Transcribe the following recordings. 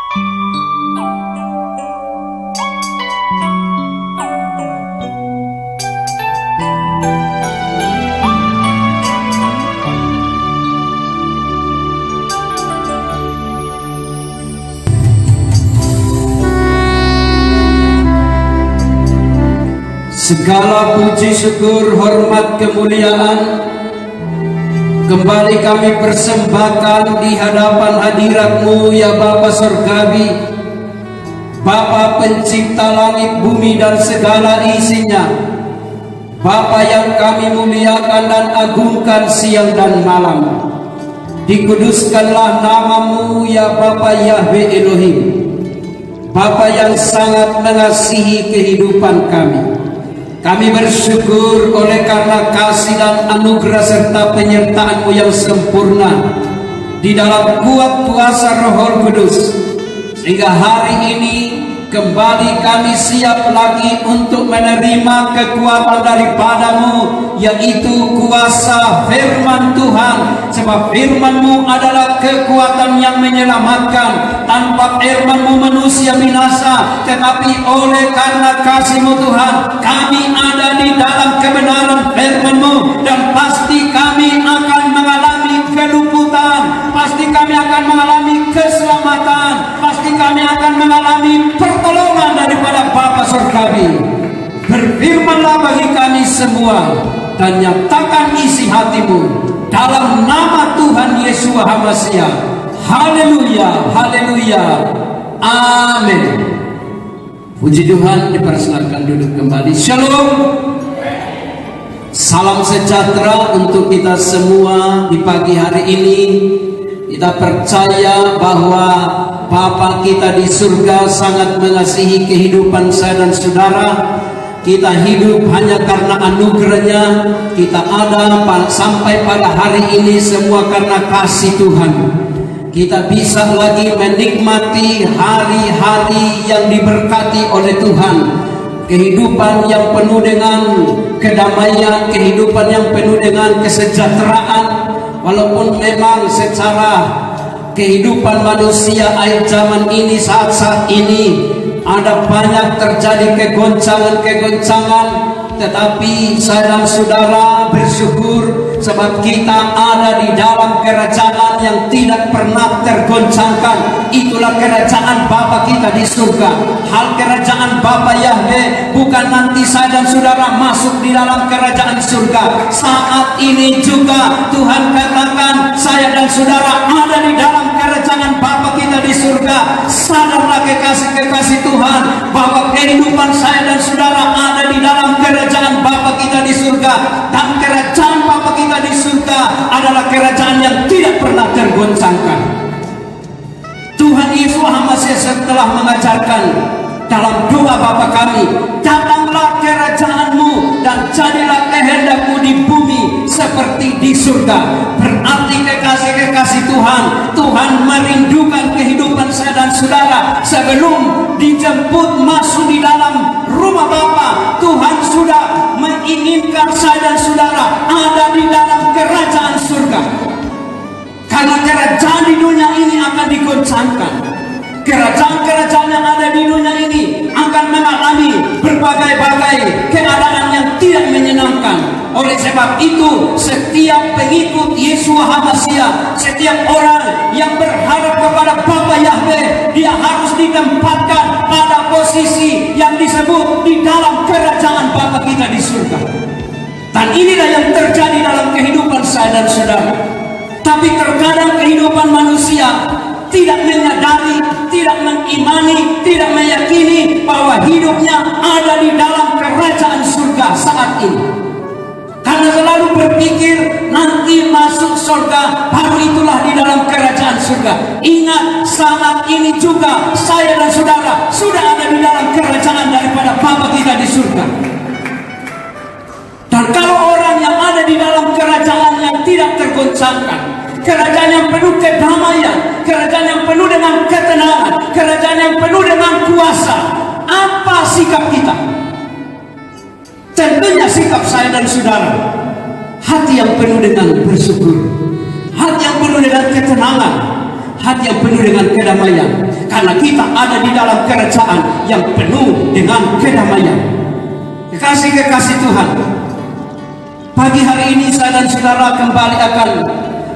Segala puji syukur, hormat, kemuliaan kembali kami persembahkan di hadapan hadirat-Mu ya Bapa Surgawi, Bapa pencipta langit, bumi dan segala isinya, Bapa yang kami muliakan dan agungkan siang dan malam. Dikuduskanlah nama-Mu ya Bapa Yahweh Elohim, Bapa yang sangat mengasihi kehidupan kami. Kami bersyukur oleh karena kasih dan anugerah serta penyertaan-Mu yang sempurna di dalam kuat kuasa Roh Kudus, sehingga hari ini kembali kami siap lagi untuk menerima kekuatan daripada-Mu, yaitu kuasa firman Tuhan. Sebab firman-Mu adalah kekuatan yang menyelamatkan. Tanpa firman-Mu manusia binasa, tetapi oleh karena kasih-Mu Tuhan, kami ada di dalam kebenaran firman-Mu, dan pasti kami akan mengalami keluputan, pasti kami akan mengalami keselamatan, pasti kami akan mengalami pertolongan daripada Bapa Surgawi. Berfirmanlah bagi kami semua dan nyatakan isi hati-Mu dalam nama Tuhan Yesus HaMasiah. Haleluya, haleluya, amin. Puji Tuhan, dipersilakan duduk kembali. Shalom. Salam sejahtera untuk kita semua di pagi hari ini. Kita percaya bahwa Bapa kita di surga sangat mengasihi kehidupan saya dan saudara. Kita hidup hanya karena anugerahnya. Kita ada sampai pada hari ini semua karena kasih Tuhan. Kita bisa lagi menikmati hari-hari yang diberkati oleh Tuhan. Kehidupan yang penuh dengan kedamaian, kehidupan yang penuh dengan kesejahteraan. Walaupun memang secara kehidupan manusia akhir zaman ini, saat-saat ini ada banyak terjadi kegoncangan-kegoncangan, tetapi saya dan saudara bersyukur sebab kita ada di dalam kerajaan yang tidak pernah tergoncangkan. Itulah kerajaan Bapa kita di surga. Hal kerajaan Bapa Yahweh bukan nanti saya dan saudara masuk di dalam kerajaan surga. Saat ini juga Tuhan katakan saya dan saudara ada di dalam kerajaan Bapa kita di surga. Sadarlah kekasih-kekasih Tuhan bahwa kehidupan saya dan saudara ada di dalam kerajaan Bapa kita di surga. Dan kerajaan Bapa kita di surga adalah kerajaan yang tidak pernah tergoncangkan. Tuhan Yesus HaMasiah telah mengajarkan dalam doa Bapa kami, datanglah kerajaan-Mu dan jadilah kehendak-Mu di bumi seperti di surga. Berarti kekasih-kekasih Tuhan, Tuhan merindukan kehidupan saya dan saudara. Sebelum dijemput masuk di dalam rumah Bapa, Tuhan sudah menginginkan saya dan saudara ada di dalam kerajaan surga. Karena kerajaan di dunia ini akan digoncangkan. Kerajaan-kerajaan yang ada di dunia ini akan mengalami berbagai-bagai keadaan yang tidak menyenangkan. Oleh sebab itu, setiap pengikut Yesus HaMasiah, setiap orang yang berharap kepada Bapa Yahweh, dia harus ditempatkan pada posisi yang disebut di dalam kerajaan Bapa kita di surga. Dan inilah yang terjadi dalam kehidupan saya dan saudara. Tapi terkadang kehidupan manusia tidak menyadari, tidak mengimani, tidak meyakini bahwa hidupnya ada di dalam kerajaan surga saat ini. Karena selalu berpikir nanti masuk surga, baru itulah di dalam kerajaan surga. Ingat, saat ini juga saya dan saudara sudah ada di dalam kerajaan daripada Bapa kita di surga. Dan kalau orang yang ada di dalam kerajaan yang tidak tergoncangkan, kerajaan yang penuh kedamaian, kerajaan yang penuh dengan ketenangan, kerajaan yang penuh dengan kuasa, apa sikap kita? Tentunya sikap saya dan saudara, hati yang penuh dengan bersyukur, hati yang penuh dengan ketenangan, hati yang penuh dengan kedamaian. karena kita ada di dalam kerajaan yang penuh dengan kedamaian. Kekasih-kekasih Tuhan, pagi hari ini saya dan saudara kembali akan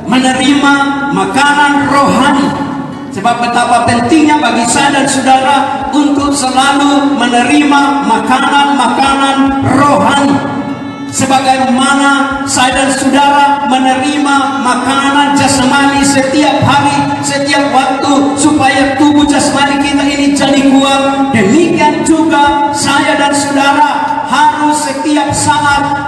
menerima makanan rohani. Sebab betapa pentingnya bagi saya dan saudara untuk selalu menerima makanan-makanan rohani. Sebagaimana saya dan saudara menerima makanan jasmani setiap hari, setiap waktu, supaya tubuh jasmani kita ini jadi kuat, demikian juga saya dan saudara harus setiap saat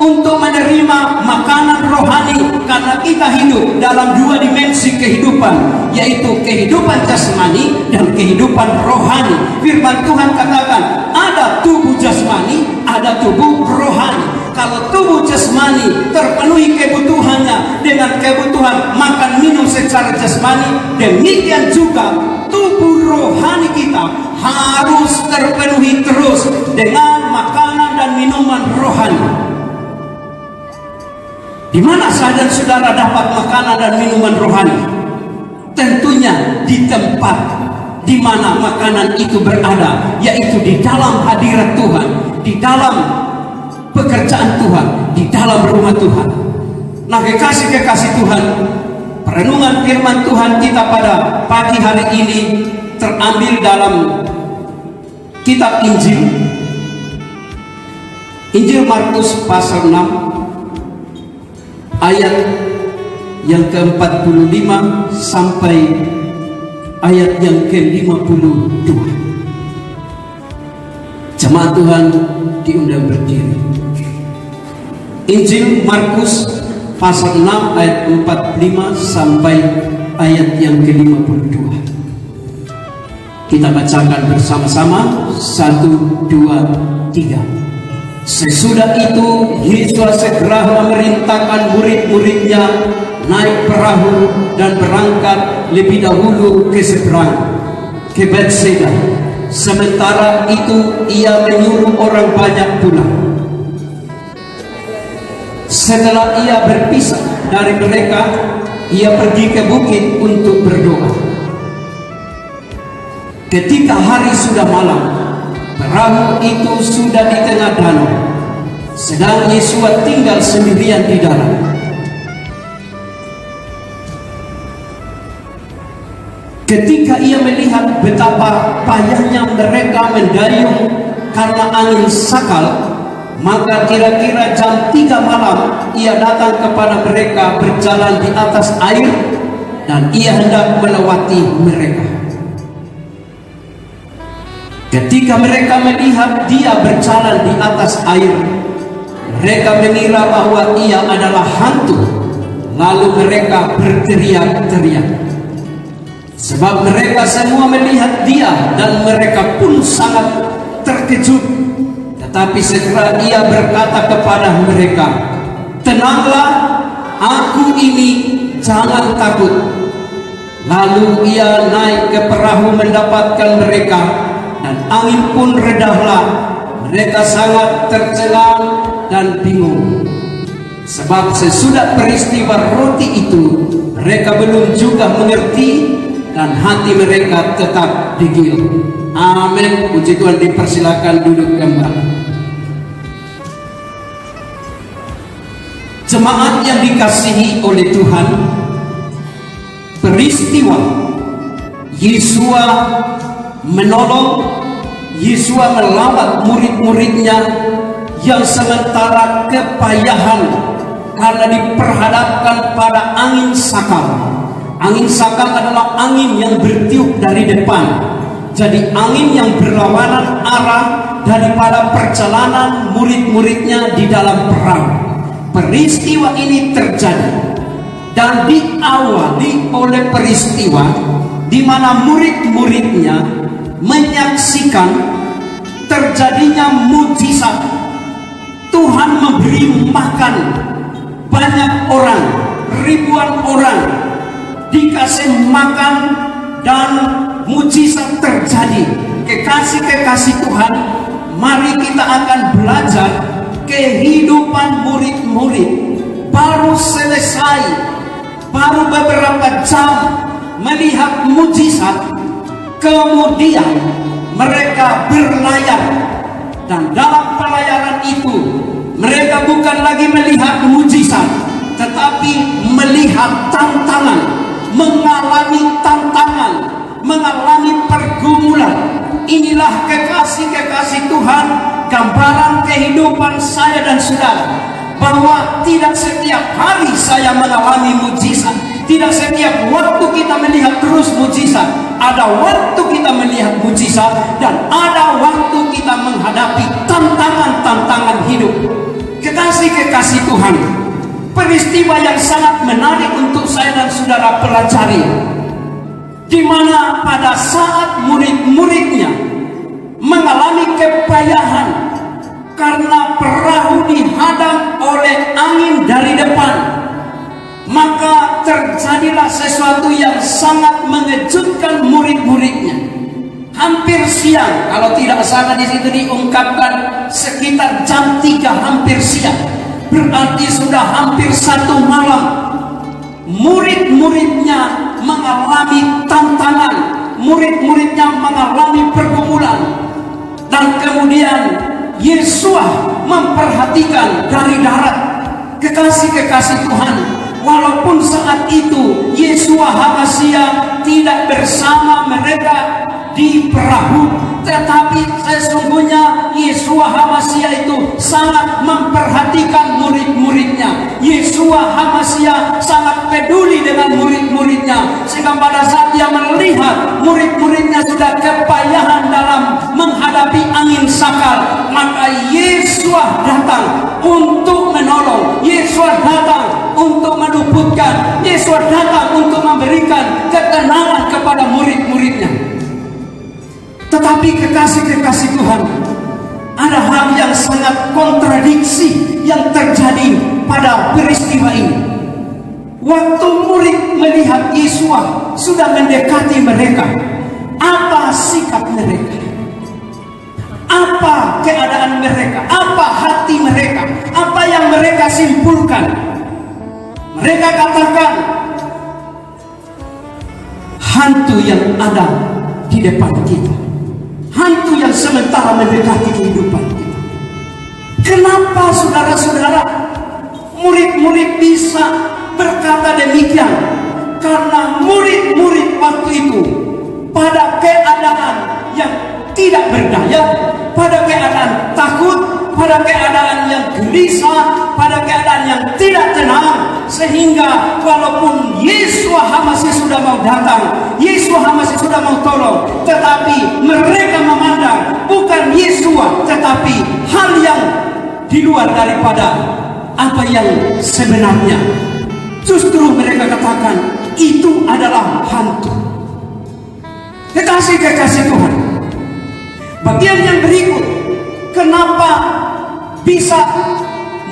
untuk menerima makanan rohani, karena kita hidup dalam dua dimensi kehidupan, yaitu kehidupan jasmani dan kehidupan rohani. Firman Tuhan katakan ada tubuh jasmani, ada tubuh rohani. Kalau tubuh jasmani terpenuhi kebutuhannya dengan kebutuhan makan minum secara jasmani, demikian juga tubuh rohani kita harus terpenuhi terus dengan makanan dan minuman rohani. Di mana saya dan saudara dapat makanan dan minuman rohani? Tentunya di tempat di mana makanan itu berada, yaitu di dalam hadirat Tuhan, di dalam pekerjaan Tuhan, di dalam rumah Tuhan. Nah, kekasih-kekasih Tuhan, perenungan firman Tuhan kita pada pagi hari ini terambil dalam kitab Injil Markus pasal 6 ayat yang ke-45 sampai ayat yang ke-52. Jemaat Tuhan diundang berdiri. Injil Markus pasal 6 ayat 45 sampai ayat yang ke-52. Kita bacakan bersama-sama. 1, 2, 3. Sesudah itu Yesus segera memerintahkan murid-muridnya naik perahu dan berangkat lebih dahulu ke seberang, ke Bethsaida. Sementara itu ia menyuruh orang banyak pulang. Setelah ia berpisah dari mereka, ia pergi ke bukit untuk berdoa. Ketika hari sudah malam, perahu itu sudah di tengah danau, sedang Yesus tinggal sendirian di dalam. Ketika ia melihat betapa payahnya mereka mendayung karena angin sakal, maka kira-kira jam 3 malam ia datang kepada mereka berjalan di atas air, dan ia hendak melewati mereka. Ketika mereka melihat dia berjalan di atas air, mereka mengira bahwa ia adalah hantu. Lalu mereka berteriak-teriak, sebab mereka semua melihat dia, dan mereka pun sangat terkejut. Tetapi segera ia berkata kepada mereka, "Tenanglah, aku ini, jangan takut." Lalu ia naik ke perahu mendapatkan mereka, dan angin pun redahlah. Mereka sangat tercengang dan bingung, sebab sesudah peristiwa roti itu mereka belum juga mengerti, dan hati mereka tetap degil. Amin. Puji Tuhan. Dipersilakan duduk kembali. Jemaat yang dikasihi oleh Tuhan, peristiwa Yesus menolong, Yesus melambat murid-muridnya yang sementara kepayahan karena diperhadapkan pada angin sakal. Angin sakal adalah angin yang bertiup dari depan. Jadi angin yang berlawanan arah daripada perjalanan murid-muridnya di dalam perahu. Peristiwa ini terjadi dan diawali oleh peristiwa di mana murid-muridnya menyaksikan terjadinya mujizat. Tuhan memberi makan banyak orang, ribuan orang dikasih makan, dan mujizat terjadi. Kekasih-kekasih Tuhan, mari kita akan belajar kehidupan murid-murid. Baru selesai, baru beberapa jam melihat mujizat, Kemudian mereka berlayar, dan dalam pelayaran itu mereka bukan lagi melihat mujizat, tetapi melihat tantangan, mengalami tantangan, mengalami pergumulan. Inilah kekasih-kekasih Tuhan, gambaran kehidupan saya dan saudara, bahwa tidak setiap hari saya mengalami mujizat, tidak setiap waktu kita melihat terus mujizat. Ada waktu kita melihat mujizat, dan ada waktu kita menghadapi tantangan-tantangan hidup. Kekasih-kekasih Tuhan, peristiwa yang sangat menarik untuk saya dan saudara pelajari, di mana pada saat murid-muridnya mengalami kepayahan karena perahu dihadang oleh angin dari depan, maka terjadilah sesuatu yang sangat mengejutkan murid-muridnya. Hampir siang, kalau tidak salah di situ diungkapkan sekitar jam 3 hampir siang, berarti sudah hampir 1 malam. Murid-muridnya mengalami tantangan, murid-muridnya mengalami pergumulan, dan kemudian Yesus memperhatikan dari darat. Kekasih-kekasih Tuhan, walaupun saat itu Yeshua HaMasiah tidak bersama mereka di perahu, tetapi sesungguhnya Yeshua HaMasiah itu sangat memperhatikan murid-muridnya. Yeshua HaMasiah sangat peduli dengan murid-muridnya, sehingga pada saat dia melihat murid-muridnya sudah kepayahan dalam menghadapi angin sakal, maka Yeshua datang untuk menolong, Yeshua datang untuk meluputkan, Yeshua datang untuk memberikan ketenangan kepada murid-muridnya. Tetapi kekasih-kekasih Tuhan, ada hal yang sangat kontradiksi yang terjadi pada peristiwa ini. Waktu murid melihat Yesus sudah mendekati mereka, apa sikap mereka? Apa keadaan mereka? Apa hati mereka? Apa yang mereka simpulkan? Mereka katakan, hantu yang ada di depan kita, hantu yang sementara mendekati kehidupan kita. Kenapa saudara-saudara, murid-murid bisa berkata demikian? Karena murid-murid waktu itu pada keadaan yang tidak berdaya, pada keadaan takut, pada keadaan yang gelisah, pada keadaan yang tidak tenang, sehingga walaupun Yesus HaMasiah sudah mau datang, Yesus HaMasiah sudah mau tolong, tetapi mereka memandang bukan Yesus, tetapi hal yang di luar daripada apa yang sebenarnya. Justru mereka katakan itu adalah hantu. Kekasih-kekasih Tuhan, bagian yang berikut, kenapa bisa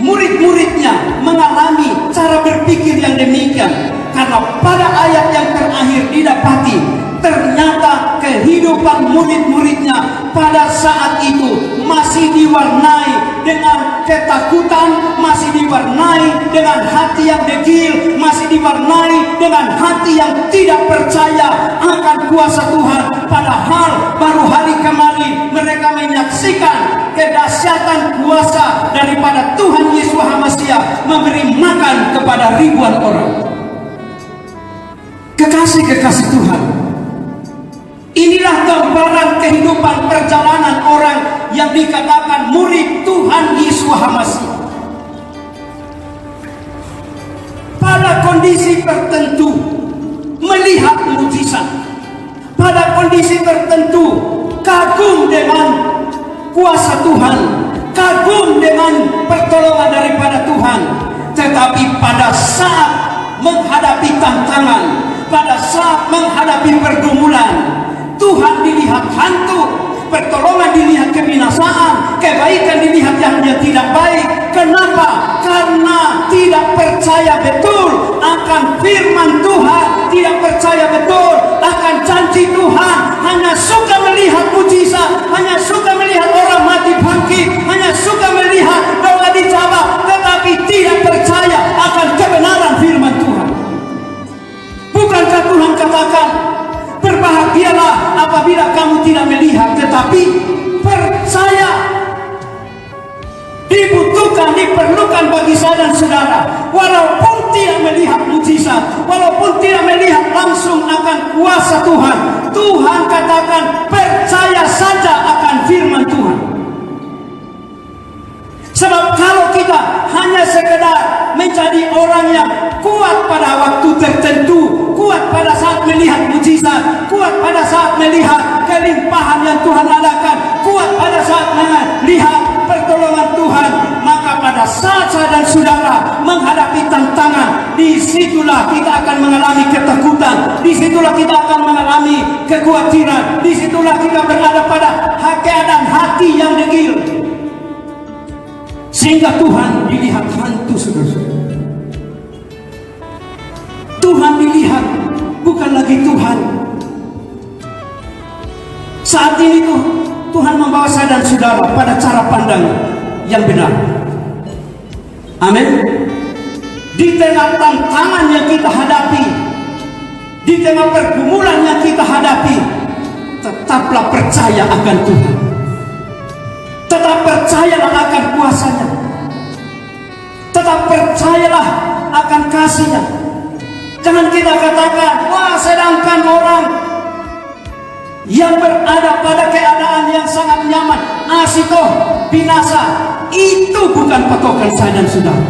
murid-muridnya mengalami cara berpikir yang demikian? Karena pada ayat yang terakhir didapati, ternyata kehidupan murid-muridnya pada saat itu masih diwarnai dengan ketakutan, masih diwarnai dengan hati yang degil, masih diwarnai dengan hati yang tidak percaya akan kuasa Tuhan. Padahal baru hari kemarin mereka menyaksikan kedahsyatan kuasa daripada Tuhan Yesus HaMasiah memberi makan kepada ribuan orang. Kekasih-kekasih Tuhan, inilah gambaran kehidupan perjalanan orang yang dikatakan murid Tuhan Yesus HaMasiah. Pada kondisi tertentu melihat mujizat, pada kondisi tertentu kagum dengan kuasa Tuhan, kagum dengan pertolongan daripada Tuhan. Tetapi pada saat menghadapi tantangan, pada saat menghadapi pergumulan, Tuhan dilihat hantu, pertolongan dilihat kebinasaan, kebaikan dilihat yang tidak baik. Kenapa? Karena tidak percaya betul akan firman Tuhan, tidak percaya betul akan janji Tuhan, hanya suka melihat mujizat, hanya suka melihat orang mati bangkit, hanya suka melihat doa dijawab, tetapi tidak percaya akan kebenaran firman Tuhan. Bukankah Tuhan katakan, berbahagialah apabila kamu tidak melihat tetapi percaya. Diperlukan bagi saya dan saudara, walaupun tidak melihat mujizat, walaupun tidak melihat langsung akan kuasa Tuhan, Tuhan katakan percaya saja akan firman Tuhan. Sebab kalau kita hanya sekedar menjadi orang yang kuat pada waktu tertentu, kuat pada saat melihat mujizat, kuat pada saat melihat kelimpahan yang Tuhan adakan, kuat pada saat melihat pertolongan Tuhan, maka pada saat saya dan saudara menghadapi tantangan, disitulah kita akan mengalami ketakutan, disitulah kita akan mengalami kekhawatiran, disitulah kita berada pada keadaan hati yang degil, sehingga Tuhan dilihat hantu, saudara-saudara. Tuhan dilihat bukan lagi Tuhan. Saat ini Tuhan membawa saya dan saudara pada cara pandang yang benar. Amin. Di tengah tantangan yang kita hadapi, di tengah pergumulan yang kita hadapi, tetaplah percaya akan Tuhan. Tetap percayalah akan kuasanya. Tetap percayalah akan kasihnya. Jangan kita katakan, wah, sedangkan orang yang berada pada keadaan yang sangat nyaman, asikoh, binasa. Itu bukan patokan saya dan saudara.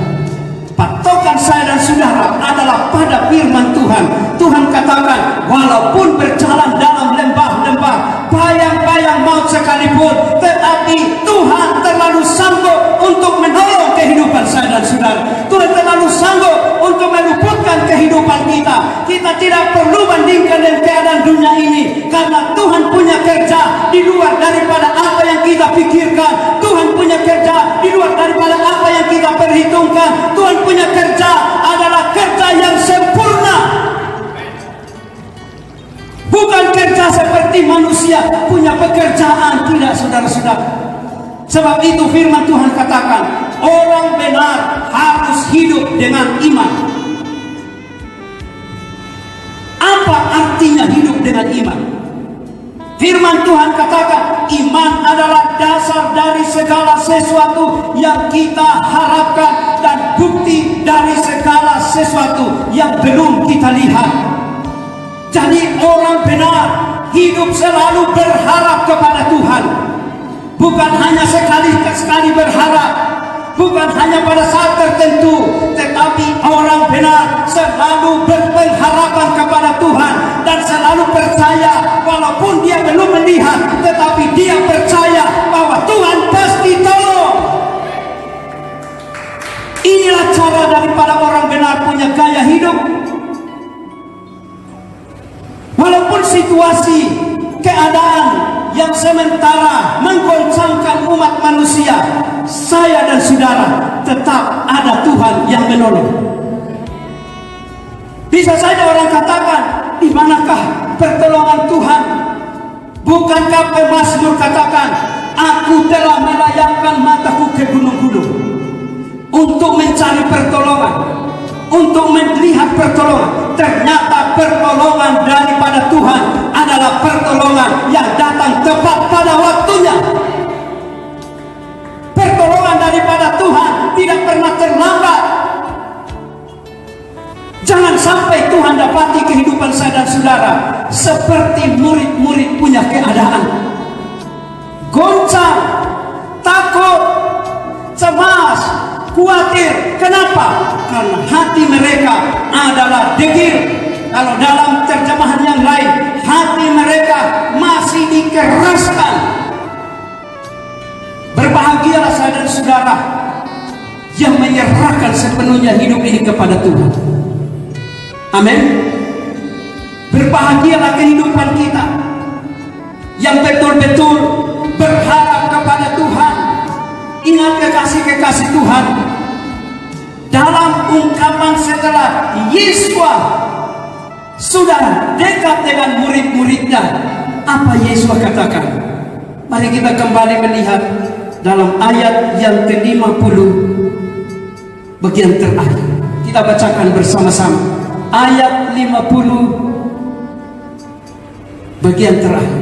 Patokan saya dan saudara adalah pada firman Tuhan. Tuhan katakan, walaupun berjalan dalam lembah-lembah, bayang-bayang maut sekalipun, tetapi Tuhan terlalu sanggup untuk menolong kehidupan saya dan saudara. Tuhan terlalu sanggup untuk meluputkan kehidupan kita. Kita tidak perlu bandingkan dengan keadaan dunia ini, karena Tuhan punya kerja di luar daripada apa yang kita pikirkan. Tuhan punya kerja di luar daripada apa yang kita perhitungkan. Tuhan punya kerja adalah kerja yang sempurna, bukan kerja seperti manusia punya pekerjaan. Tidak, saudara-saudara. Sebab itu firman Tuhan katakan, orang benar harus hidup dengan iman. Apa artinya hidup dengan iman? Firman Tuhan katakan, iman adalah dasar dari segala sesuatu yang kita harapkan dan bukti dari segala sesuatu yang belum kita lihat. Jadi orang benar hidup selalu berharap kepada Tuhan. Bukan hanya sekali-sekali berharap, bukan hanya pada saat tertentu, tetapi orang benar selalu berpengharapan kepada Tuhan dan selalu percaya, walaupun dia belum melihat, tetapi dia percaya bahwa Tuhan pasti tolong. Inilah cara daripada orang benar punya gaya hidup. Walaupun situasi, keadaan yang sementara menggoncangkan umat manusia, saya dan saudara tetap ada Tuhan yang menolong. Bisa saja orang katakan, di manakah pertolongan Tuhan? Bukankah pemazmur katakan, aku telah melayangkan mataku ke gunung-gunung untuk mencari pertolongan, untuk melihat pertolongan. Ternyata pertolongan daripada Tuhan adalah pertolongan yang datang tepat pada waktunya. Pertolongan daripada Tuhan tidak pernah terlambat. Jangan sampai Tuhan dapati kehidupan saya dan saudara seperti murid-murid punya keadaan goncang, takut, cemas, khawatir. Kenapa? Karena hati mereka adalah degil. Kalau dalam terjemahan yang lain, hati mereka masih dikeraskan. Berbahagialah saya dan saudara yang menyerahkan sepenuhnya hidup ini kepada Tuhan. Amin. Berbahagialah kehidupan kita yang betul-betul berharap kepada Tuhan. Ingat kekasih-kekasih Tuhan, dalam ungkapan setelah Yesus sudah dekat dengan murid-muridnya, apa Yesus katakan? Mari kita kembali melihat dalam ayat yang ke-50 bagian terakhir. Kita bacakan bersama-sama ayat 50 bagian terakhir.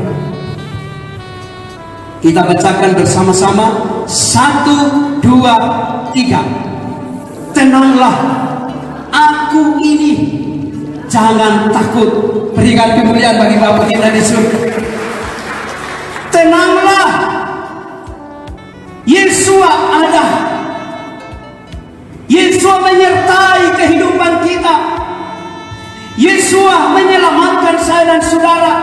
Kita bacakan bersama-sama. 1, 2, 3. Tenanglah, aku ini, jangan takut. Berikan kemuliaan bagi Bapa kita di surga. Tenanglah, Yesua ada. Yesua menyertai kehidupan kita. Yesua menyelamatkan saya dan saudara.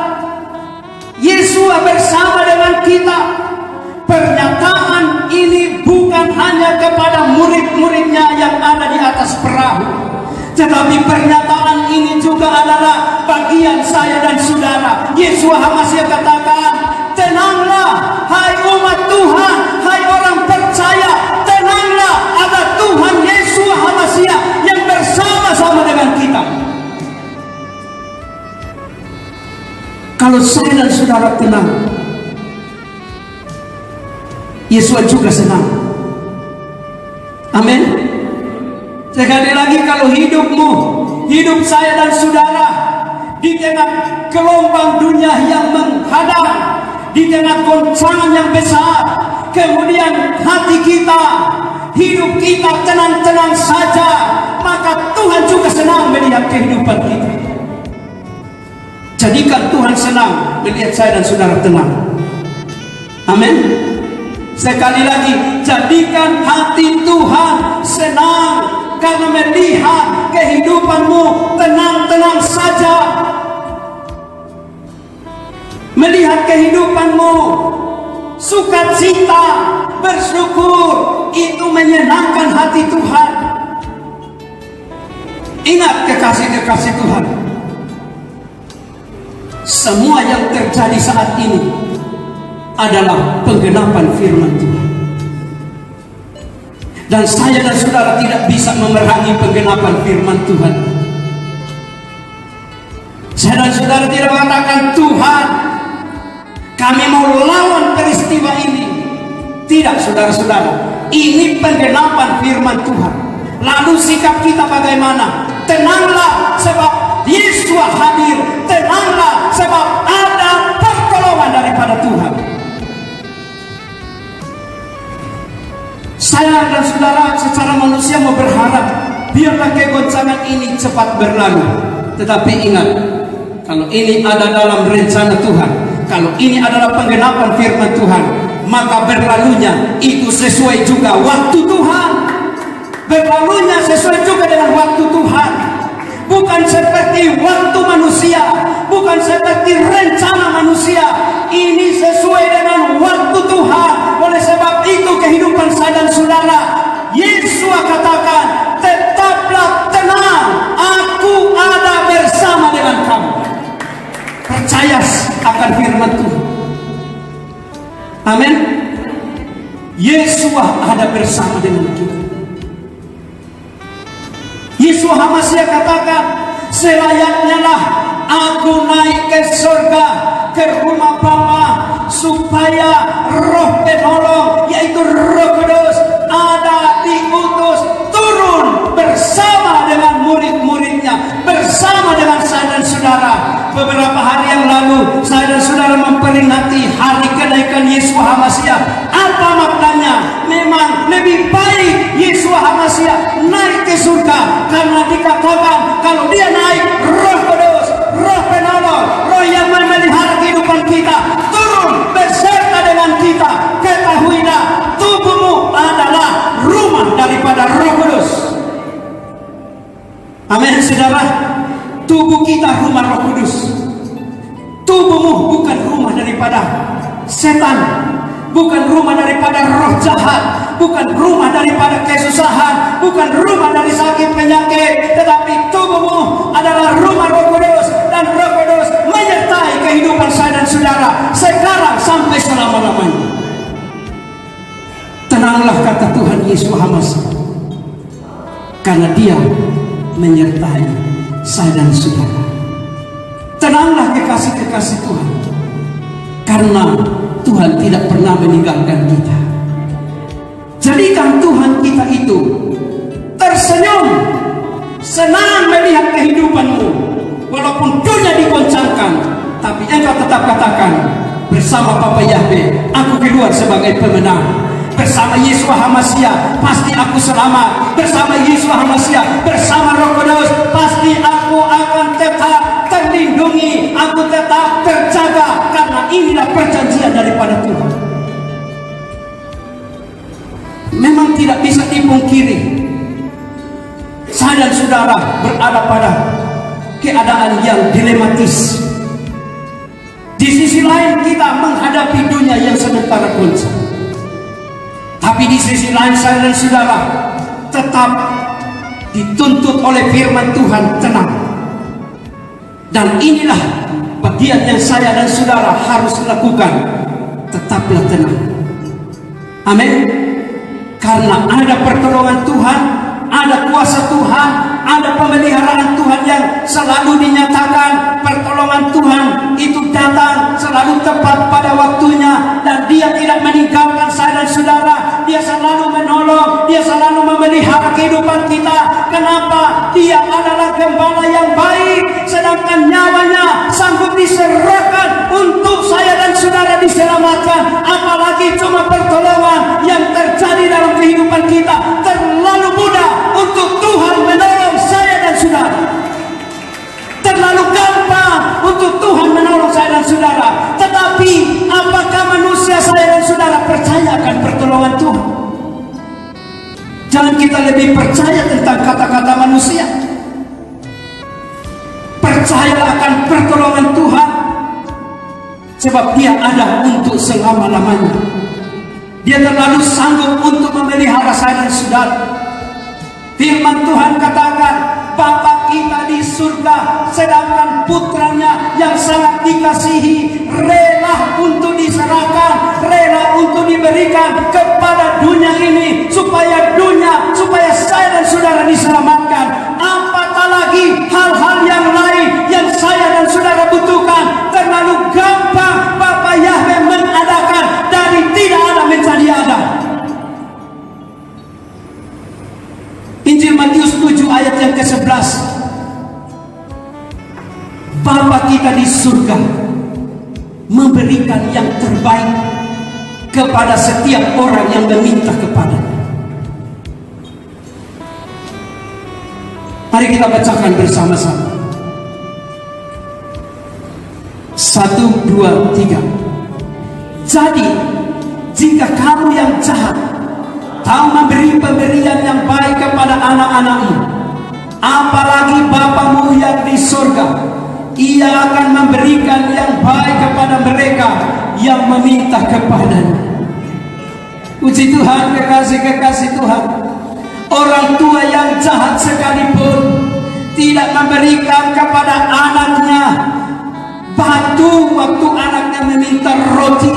Yesua bersama dengan kita. Pernyataan ini bukan hanya kepada murid-muridnya yang ada di atas perahu, tetapi pernyataan ini juga adalah bagian saya dan saudara. Yesua HaMasiah katakan, tenanglah hai umat Tuhan, hai orang percaya, tenanglah, ada Tuhan Yesua HaMasiah yang bersama-sama dengan kita. Kalau saya dan saudara tenang, Yesua juga senang. Amin. Sekali lagi, kalau hidupmu, hidup saya dan saudara di tengah gelombang dunia yang menghadang, di tengah goncangan yang besar, kemudian hati kita, hidup kita tenang-tenang saja, maka Tuhan juga senang melihat kehidupan kita. Jadikan Tuhan senang melihat saya dan saudara tenang. Amin. Sekali lagi, jadikan hati Tuhan senang karena melihat kehidupanmu tenang-tenang saja. Melihat kehidupanmu sukacita, bersyukur, itu menyenangkan hati Tuhan. Ingat kekasih-kekasih Tuhan, semua yang terjadi saat ini adalah penggenapan firman Tuhan. Dan saya dan saudara tidak bisa memerangi penggenapan firman Tuhan. Saya dan saudara tidak mengatakan, Tuhan, kami mau lawan peristiwa ini. Tidak, saudara-saudara, ini penggenapan firman Tuhan. Lalu sikap kita bagaimana? Tenanglah sebab Yesua hadir. Tenanglah sebab ada pertolongan daripada Tuhan. Saya dan saudara secara manusia mau berharap biarlah kegoncangan ini cepat berlalu. Tetapi ingat, kalau ini ada dalam rencana Tuhan, kalau ini adalah penggenapan firman Tuhan, maka berlalunya itu sesuai juga waktu Tuhan. Berlalunya sesuai juga dengan waktu Tuhan. Bukan seperti waktu manusia, bukan seperti rencana manusia. Ini sesuai dengan waktu Tuhan. Oleh sebab itu kehidupan saya dan saudara, Yesua katakan, tetaplah tenang, aku ada bersama dengan kamu. Percaya akan firman Tuhan. Amin. Yesua ada bersama dengan kita. Yesua HaMasiah katakan, selayaknya lah aku naik ke surga, ke rumah Bapa, supaya Roh penolong, yaitu Roh Kudus, ada diutus turun bersama dengan murid-muridnya, bersama dengan saya dan saudara. Beberapa hari yang lalu saya dan saudara memperingati hari kenaikan Yesua HaMasiah. Apa maknanya? Memang lebih baik Yesua HaMasiah naik ke surga, karena dikatakan kalau dia naik, Roh Kudus, Roh penolong, Roh yang memelihara kehidupan kita turun beserta dengan kita. Ketahuilah, tubuhmu adalah rumah daripada Roh Kudus. Amin, saudara. Tubuh kita rumah Roh Kudus. Tubuhmu bukan rumah daripada setan, bukan rumah daripada roh jahat, bukan rumah daripada kesusahan, bukan rumah dari sakit penyakit, tetapi tubuhmu adalah rumah Roh Kudus, dan Roh Kudus menyertai kehidupan saya dan saudara sekarang sampai selama-lamanya. Tenanglah, kata Tuhan Yesus HaMasiah, karena Dia menyertai saya dan saudara. Tenanglah kekasih-kekasih Tuhan, karena Tuhan tidak pernah meninggalkan kita. Jadikan Tuhan kita itu tersenyum, senang melihat kehidupanmu. Walaupun dunia digoncangkan, tapi engkau tetap katakan, bersama Bapa Yahweh aku keluar sebagai pemenang. Bersama Yesus Hamasiah pasti aku selamat. Bersama Yesus Hamasiah, bersama Roh Kudus pasti aku akan tetap terlindungi, aku tetap terjaga, karena inilah perjanjian daripada Tuhan. Memang tidak bisa dipungkiri, saya dan saudara berada pada keadaan yang dilematis. Di sisi lain kita menghadapi dunia yang sementara goncang, tapi di sisi lain saya dan saudara tetap dituntut oleh firman Tuhan tenang. Dan inilah bagian yang saya dan saudara harus lakukan, tetaplah tenang. Amin. Karena ada pertolongan Tuhan, ada kuasa Tuhan, ada pemeliharaan Tuhan yang selalu dinyatakan. Pertolongan Tuhan itu datang selalu tepat pada waktunya, dan Dia tidak meninggalkan saya dan saudara. Dia selalu menolong, Dia selalu memelihara kehidupan kita. Kenapa? Dia adalah gembala yang baik, sedangkan nyawanya sanggup diserahkan untuk saya dan saudara diselamatkan. Apalagi cuma pertolongan yang terjadi dalam kehidupan kita, terlalu mudah untuk Tuhan menolong saya dan saudara. Terlalu gampang untuk Tuhan menolong saya dan saudara. Tetapi apakah manusia saya dan saudara percaya akan pertolongan Tuhan? Jangan kita lebih percaya tentang kata-kata manusia. Percayalah akan pertolongan Tuhan, sebab Dia ada untuk selama-lamanya. Dia terlalu sanggup untuk memelihara saya dan saudara. Firman Tuhan katakan, Bapa kita di surga, sedangkan putranya yang sangat dikasihi rela untuk diserahkan, rela untuk diberikan kepada dunia ini, supaya saya dan saudara diselamatkan. Apatah lagi hal-hal yang lain yang saya dan saudara butuhkan. Terlalu gampang Bapa Yahweh mengadakan dari tidak ada menjadi ada. Injil Matius 7 ayat yang ke-11. Bapa kita di surga memberikan yang terbaik kepada setiap orang yang meminta kepadanya. Mari kita bacakan bersama-sama. 1, 2, 3. Jadi jika kamu yang jahat tahu memberi pemberian yang baik kepada anak-anakmu, apalagi Bapamu yang di surga, Ia akan memberikan yang baik kepada mereka yang meminta kepadanya. Puji Tuhan, kekasih-kekasih Tuhan. Orang tua yang jahat sekalipun tidak memberikan kepada anaknya batu waktu anaknya meminta roti,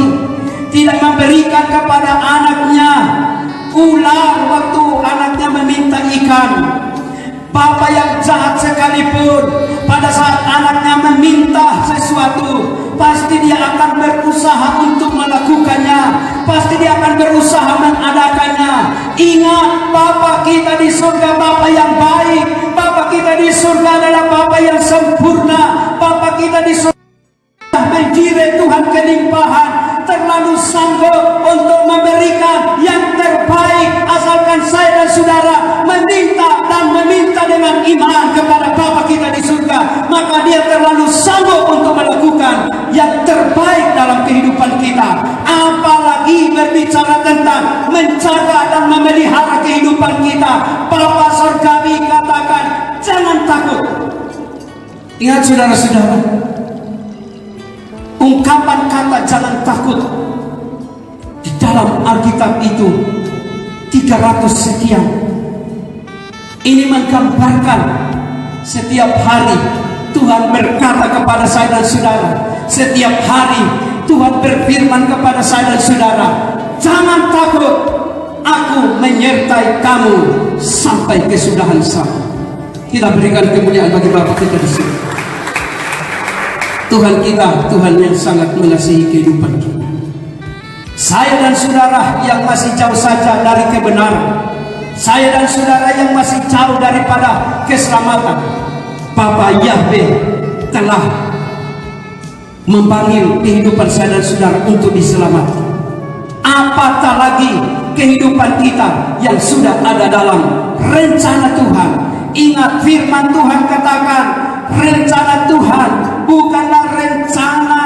tidak memberikan kepada anaknya ular waktu anaknya meminta ikan. Bapa yang jahat sekalipun, pada saat anaknya meminta sesuatu, pasti dia akan berusaha untuk melakukannya, pasti dia akan berusaha mengadakannya. Ingat, Bapa kita di surga Bapa yang baik. Bapa kita di surga adalah Bapa yang sempurna. Bapa kita di surga menjirai Tuhan kelimpahan, terlalu sanggup untuk memberikan yang terbaik, asalkan saya dan saudara meminta dengan iman kepada Bapa kita di surga. Maka Dia terlalu sanggup untuk melakukan yang terbaik dalam kehidupan kita. Apalagi berbicara tentang menjaga dan memelihara kehidupan kita. Bapa surgawi katakan, jangan takut. Ingat saudara-saudara, ungkapan kata jangan takut di dalam Alkitab itu 300 sekian. Ini menggambarkan setiap hari Tuhan berkata kepada saya dan saudara. Setiap hari Tuhan berfirman kepada saya dan saudara, jangan takut, aku menyertai kamu sampai kesudahan zaman. Kita berikan kemuliaan bagi Bapa kita di sini. Tuhan kita, Tuhan yang sangat mengasihi kehidupan kita. Saya dan saudara yang masih jauh saja dari kebenaran, saya dan saudara yang masih jauh daripada keselamatan, Bapa Yahweh telah memanggil kehidupan saya dan saudara untuk diselamatkan. Apatah lagi kehidupan kita yang sudah ada dalam rencana Tuhan. Ingat firman Tuhan katakan, rencana Tuhan bukanlah rencana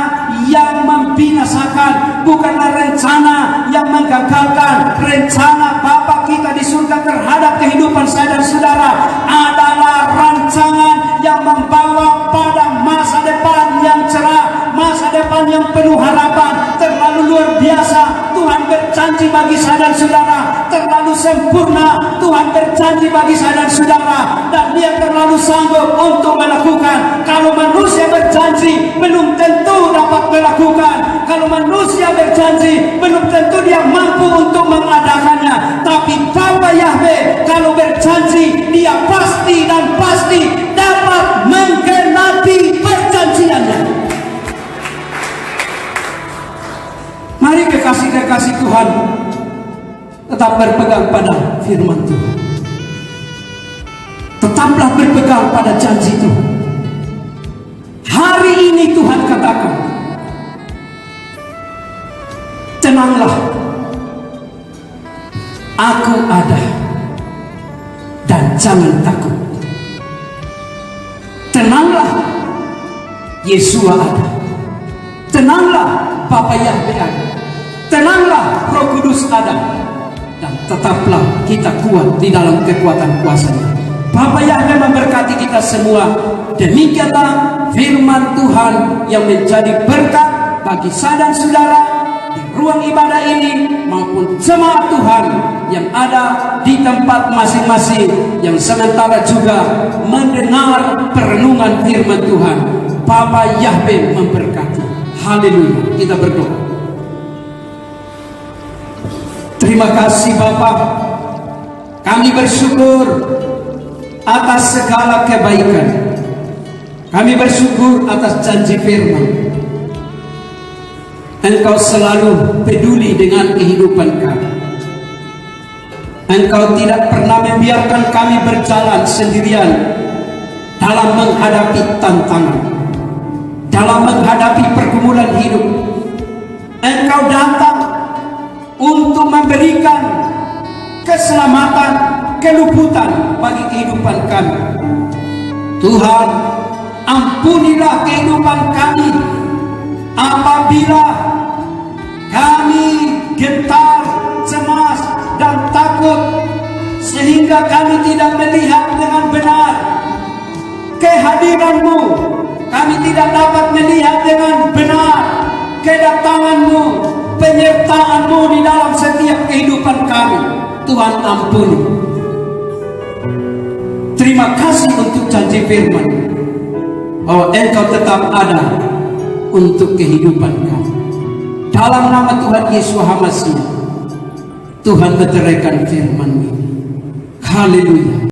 yang membinasakan, bukanlah rencana yang menggagalkan. Rencana Bapa kita di surga terhadap kehidupan saya dan saudara adalah rancangan yang membawa pada masa depan yang cerah, masa depan yang penuh harapan. Terlalu luar biasa Tuhan berjanji bagi saya dan saudara, terlalu sempurna Tuhan berjanji bagi saya dan saudara, dan Dia terlalu sanggup untuk melakukan. Kalau manusia berjanji, belum tentu dapat melakukan. Kalau manusia berjanji, belum tentu dia mampu untuk mengadakannya. Tapi Bapa Yahweh kalau berjanji, Dia pasti dan pasti dapat menggenapi perjanjiannya. Mari kekasih-kekasih Tuhan, tetap berpegang pada firman Tuhan. Tetaplah berpegang pada janji Tuhan. Hari ini Tuhan katakan, tenanglah, aku ada, dan jangan takut. Tenanglah, Yesua ada. Tenanglah, Bapa Yahweh ada. Tenanglah, Roh Kudus ada. Dan tetaplah kita kuat di dalam kekuatan kuasa-Nya. Bapa Yahweh memberkati kita semua. Demikianlah firman Tuhan yang menjadi berkat bagi saya dan saudara di ruang ibadah ini maupun jemaat Tuhan yang ada di tempat masing-masing, yang sementara juga mendengar perenungan firman Tuhan. Bapa Yahweh memberkati. Haleluya. Kita berdoa. Terima kasih Bapa. Kami bersyukur atas segala kebaikan. Kami bersyukur atas janji firman. Engkau selalu peduli dengan kehidupan kami. Engkau tidak pernah membiarkan kami berjalan sendirian dalam menghadapi tantangan, dalam menghadapi pergumulan hidup. Engkau datang untuk memberikan keselamatan, keluputan bagi kehidupan kami. Tuhan, ampunilah kehidupan kami apabila kami gentar, cemas, dan takut, sehingga kami tidak melihat dengan benar kehadiran-Mu. Kami tidak dapat melihat dengan benar kedatangan-Mu, penyertaan-Mu di dalam setiap kehidupan kami. Tuhan, ampuni. Terima kasih untuk janji firman bahwa Engkau tetap ada untuk kehidupan kami. Dalam nama Tuhan Yesus HaMasiah, Tuhan meteraikan firman-Mu. Haleluya.